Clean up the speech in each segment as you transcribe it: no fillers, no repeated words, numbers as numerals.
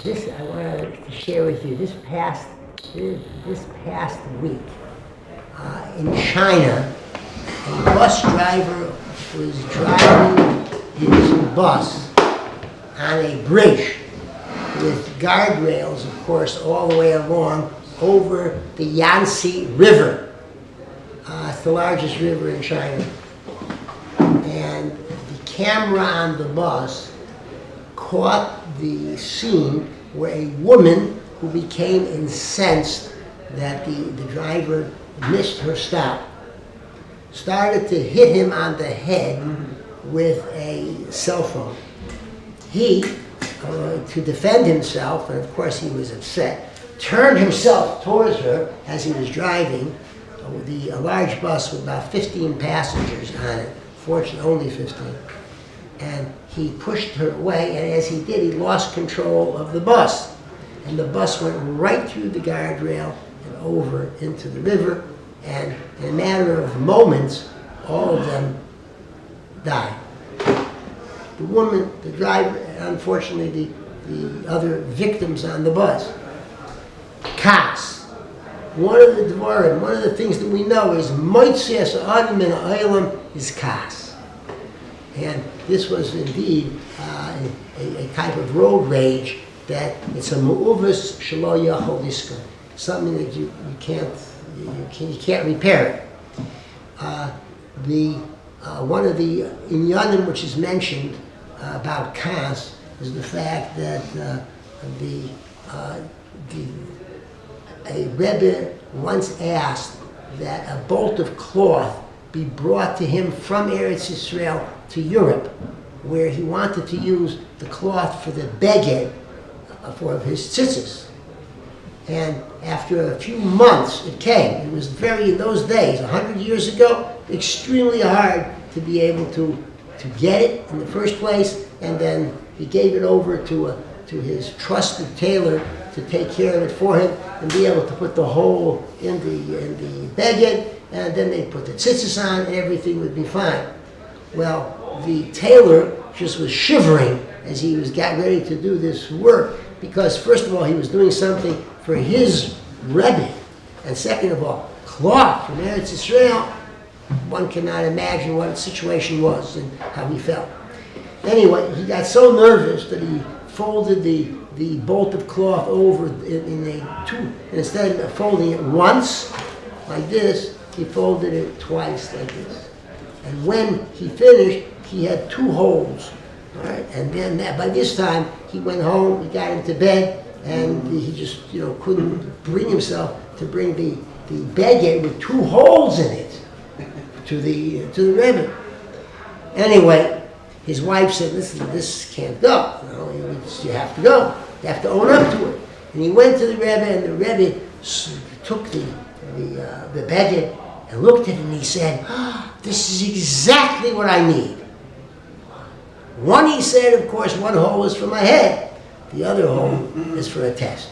This I wanted to share with you. This past week in China, a bus driver was driving his bus on a bridge with guardrails, of course, all the way along over the Yangtze River. It's the largest river in China. And the camera on the bus caught the scene where a woman who became incensed that the driver missed her stop started to hit him on the head with a cell phone. He, to defend himself, and of course he was upset, turned himself towards her as he was driving. A large bus with about 15 passengers on it, fortunately only 15. And he pushed her away, and as he did, he lost control of the bus. And the bus went right through the guardrail and over into the river, and in a matter of moments, all of them died. The woman, the driver, and unfortunately the other victims on the bus. Kas. One of the things that we know is Moitzias Adam min Ha'olam is Kas. And this was indeed a type of road rage that it's a mu'uvas shelo yachol liskon, something that you can't repair it. One of the inyanim which is mentioned about Kas is the fact that a Rebbe once asked that a bolt of cloth be brought to him from Eretz Yisrael to Europe, where he wanted to use the cloth for the beged for his tzitzis. And after a few months, it came. It was in those days, 100 years ago, extremely hard to be able to get it in the first place, and then he gave it over to his trusted tailor to take care of it for him and be able to put the hole in the beged, and then they put the tzitzis on and everything would be fine. Well, the tailor just was shivering as he got ready to do this work, because first of all, he was doing something for his Rebbe, and second of all, cloth from Eretz Yisrael. One cannot imagine what the situation was and how he felt. Anyway, he got so nervous that he folded the bolt of cloth over and instead of folding it once like this, he folded it twice like this. And when he finished, he had 2 holes. All right? And then by this time, he went home, he got into bed, and he just couldn't bring himself to bring the beged with 2 holes in it to the Rebbe. Anyway, his wife said, "Listen, this can't go. You have to go. You have to own up to it." And he went to the Rebbe, and the Rebbe took the beged and looked at it, and he said, "This is exactly what I need." One, he said, of course, one hole is for my head. The other hole is for a test.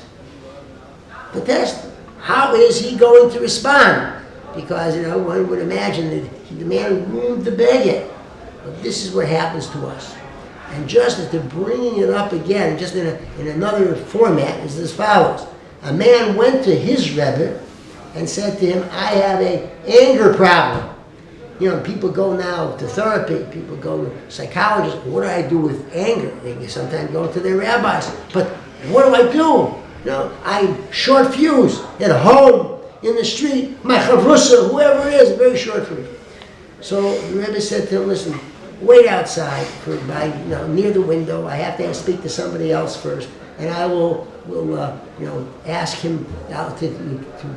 The test, how is he going to respond? Because, one would imagine that the man ruined the beged. But this is what happens to us. And just as they're bringing it up again, just in another format, is as follows. A man went to his Rebbe and said to him, "I have an anger problem." People go now to therapy, people go to psychologists. What do I do with anger? They sometimes go to their rabbis. But what do I do? I'm short fuse at home, in the street, my chavrusa, whoever it is, very short fuse. So the Rebbe said to him, "Listen, wait outside near the window. I have to speak to somebody else first, and I will ask him out to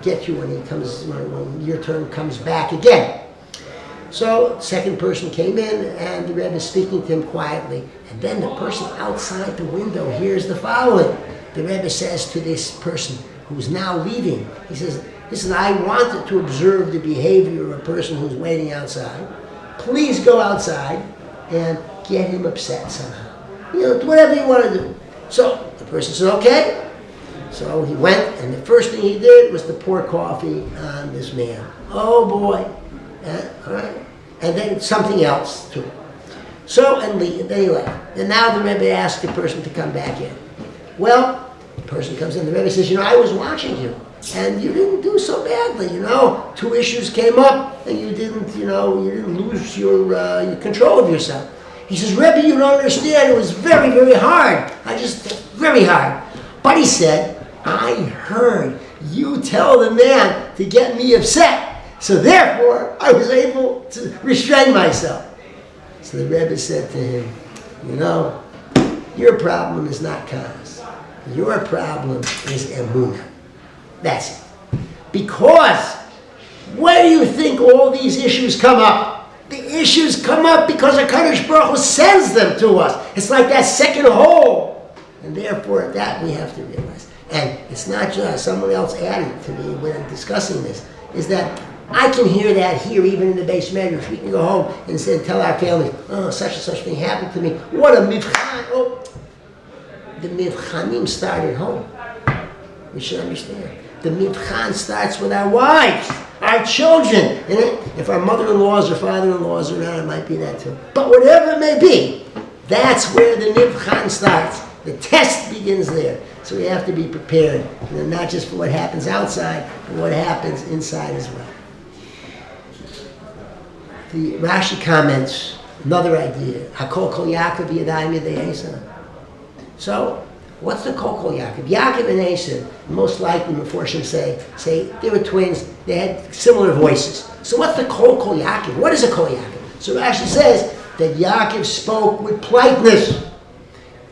get you when he comes, when your turn comes back again." So the second person came in, and the Rebbe is speaking to him quietly, and then the person outside the window hears the following. The Rebbe says to this person who's now leaving, he says, "Listen, I wanted to observe the behavior of a person who's waiting outside. Please go outside and get him upset somehow. Whatever you want to do." So the person said, "Okay." So he went, and the first thing he did was to pour coffee on this man. Oh boy. All right. And then something else too. So, and then he left. And now the Rebbe asked the person to come back in. Well, the person comes in, the Rebbe says, I was watching you, and you didn't do so badly, 2 issues came up, and you didn't lose your control of yourself. He says, Rebbe, you don't understand, it was very, very hard. Very hard. But he said, I heard you tell the man to get me upset, so therefore, I was able to restrain myself. So the Rebbe said to him, your problem is not Kaz. Your problem is Emunah. That's it. Because where do you think all these issues come up? The issues come up because HaKadosh Baruch Hu sends them to us. It's like that second hole. And therefore, that we have to realize. And it's not just someone else added to me when I'm discussing this, is that I can hear that here, even in the base measures. We can go home and tell our families, such and such thing happened to me. What a mivchan. Oh, the mivchanim start at home. We should understand. The mivchan starts with our wives, our children. And if our mother-in-laws or father-in-laws are not, it might be that too. But whatever it may be, that's where the mivchan starts. The test begins there. So we have to be prepared, not just for what happens outside, but what happens inside as well. The Rashi comments, another idea, Hakol Kol Yaakov Yadayim Yadei Esav. So, what's the Kol Kol Yaakov? Yaakov and Esav, most likely, Meforshim say they were twins, they had similar voices. So what's the Kol Kol Yaakov? What is a Kol Yaakov? So Rashi says that Yaakov spoke with politeness.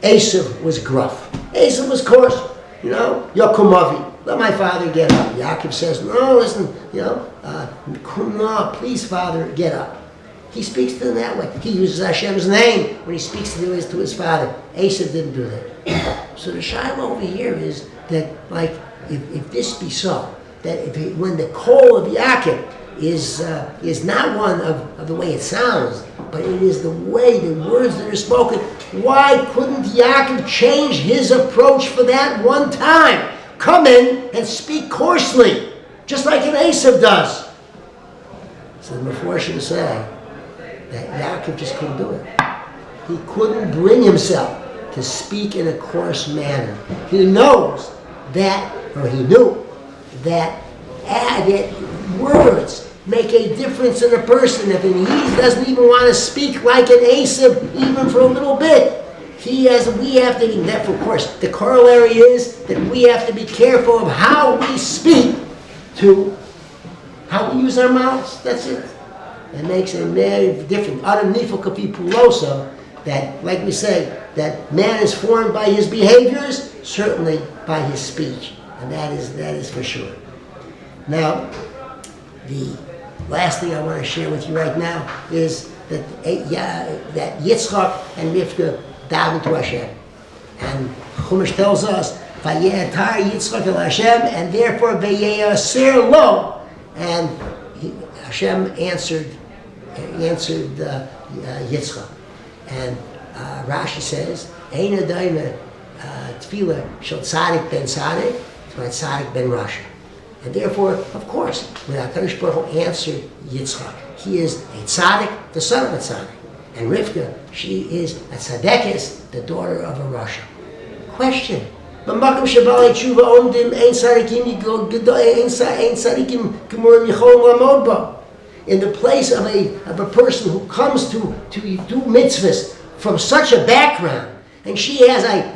Esav was gruff. Esav was coarse, Yakumavi. Let my father get up. Yaakov says, no, listen, no, please, father, get up. He speaks to them that way. He uses Hashem's name when he speaks to his father. Esav didn't do that. So the shiloh over here is that, if this be so, that when the call of Yaakov is not one of the way it sounds, but it is the way, the words that are spoken, why couldn't Yaakov change his approach for that one time? Come in and speak coarsely, just like an Esav does. So the Meforshim say that Yaakov just couldn't do it. He couldn't bring himself to speak in a coarse manner. He knows that, or he knew that added words make a difference in a person. If he doesn't even want to speak like an Esav, even for a little bit, we have to be, therefore, of course, the corollary is that we have to be careful of how we speak to how we use our mouths. That's it. It makes a very different. That, like we say, that man is formed by his behaviors, certainly by his speech. And that is for sure. Now, the last thing I want to share with you right now is that Yitzchak and Rivka davened to Hashem. And Chumash tells us, Vayetar Yitzchak el Hashem, and therefore Vayeser lo. And Hashem answered Yitzchak. And Rashi says, Ein adayna tefillah shel tzadik ben tzadik, tzadik ben rasha. And therefore, of course, when HaKadosh Baruch Hu answered Yitzchak, he is a tzaddik, the son of a tzaddik. And Rivka, she is a tzaddekis, the daughter of a rasha. Question. In the place of a person who comes to do mitzvahs from such a background, and she has a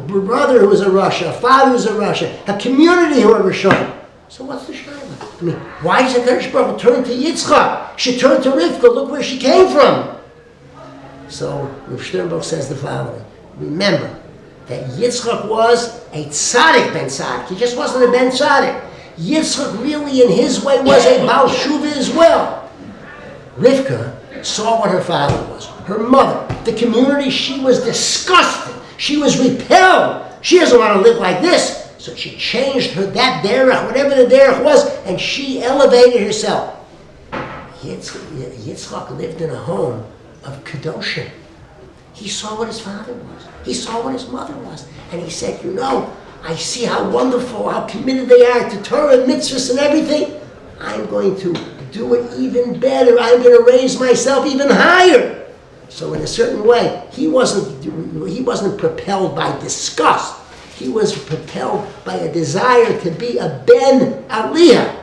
brother who is a rasha, a father who is a rasha, a community who are Rishon. So what's the shayla? Why does HaKadosh Baruch Hu turn to Yitzchak? She turned to Rivka. Look where she came from. So Rav Sternberg says the following. Remember that Yitzchak was a tzaddik ben tzaddik. He just wasn't a ben tzaddik. Yitzchak really in his way was a Baal Shuvah as well. Rivka saw what her father was, her mother, the community. She was disgusted. She was repelled. She doesn't want to live like this. So she changed that derech, whatever the derech was, and she elevated herself. Yitzchak lived in a home of Kedoshim. He saw what his father was. He saw what his mother was. And he said, I see how wonderful, how committed they are to Torah and mitzvahs and everything. I'm going to do it even better. I'm going to raise myself even higher. So in a certain way, he wasn't propelled by disgust. He was propelled by a desire to be a Ben Aliyah,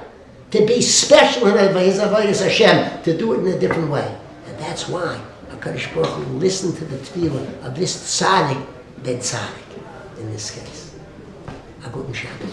to be special in Avodas Hashem, to do it in a different way. And that's why HaKadosh Baruch Hu listened to the tefillah of this tzaddik, Ben Tzaddik, in this case. A guten Shabbos.